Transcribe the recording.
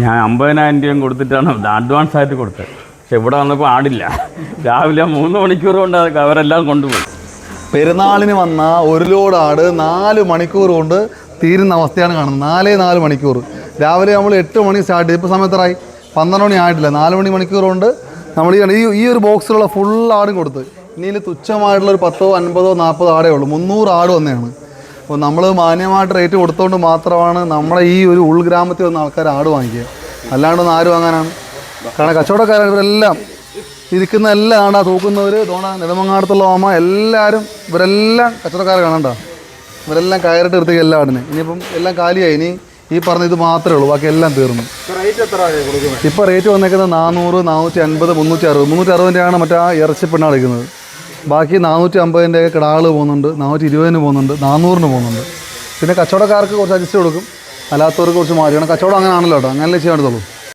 ഞാൻ 50,000 രൂപയും കൊടുത്തിട്ടാണ് അഡ്വാൻസ് ആയിട്ട് കൊടുത്തത്. പക്ഷെ ഇവിടെ വന്നപ്പോൾ ആടില്ല. രാവിലെ 3 മണിക്കൂർ കൊണ്ട് അവരെല്ലാം കൊണ്ടുപോയി. പെരുന്നാളിന് വന്ന ഒരു ലോഡ് ആട് 4 മണിക്കൂർ കൊണ്ട് തീരുന്ന അവസ്ഥയാണ് കാണുന്നത്. 4 മണിക്കൂർ. രാവിലെ നമ്മൾ 8 മണി സ്റ്റാർട്ട് ചെയ്ത് ഇപ്പോൾ സമയത്തറായി 12 മണി ആയിട്ടില്ല. 4 മണിക്കൂർ കൊണ്ട് നമ്മൾ ഈ ഒരു ബോക്സിലുള്ള ഫുൾ ആടും കൊടുത്ത്. ഇനിയിൽ തുച്ഛമായിട്ടുള്ളൊരു 10, 50, 40 ആടേ ഉള്ളൂ. 300 ആട് വന്നതാണ്. അപ്പോൾ നമ്മൾ മാന്യമായിട്ട് റേറ്റ് കൊടുത്തുകൊണ്ട് മാത്രമാണ് നമ്മുടെ ഈ ഒരു ഉൾഗ്രാമത്തിൽ വന്ന ആൾക്കാർ ആട് വാങ്ങിക്കുക. അല്ലാണ്ടൊന്നും ആര് വാങ്ങാനാണ്? കാരണം കച്ചവടക്കാർ ഇവരെല്ലാം ഇരിക്കുന്ന എല്ലാം ആണ്ടാ തൂക്കുന്നവർ നെടുമങ്ങാടത്തുള്ള മാമ എല്ലാവരും ഇവരെല്ലാം കച്ചവടക്കാരെ കാണണ്ട. ഇവരെല്ലാം കയറിട്ട് എടുത്തേക്ക് എല്ലാ ആടിനെ. ഇനിയിപ്പം എല്ലാം കാലിയായി. ഇനി ഈ പറഞ്ഞ ഇത് മാത്രമേ ഉള്ളൂ, ബാക്കി എല്ലാം തീർന്നു. ഇപ്പോൾ റേറ്റ് വന്നേക്കുന്നത് 400, 450, 360. 360-ൻ്റെയാണ് മറ്റേ ആ ഇറച്ചി പെണ്ണ അടിക്കുന്നത്. ബാക്കി 450-ൻ്റെ കിടാകൾ പോകുന്നുണ്ട്, 420-ന് പോകുന്നുണ്ട്, 400-ന് പോകുന്നുണ്ട്. പിന്നെ കച്ചവടക്കാർക്ക് കുറച്ച് അഡ്ജസ്റ്റ് കൊടുക്കും, അല്ലാത്തവർക്ക് കുറച്ച് മാറിയാണ്. കച്ചവടം അങ്ങനെ ആണല്ലോ കേട്ടോ, അങ്ങനെയല്ലേ ചെയ്യാൻ എടുത്തുള്ളൂ.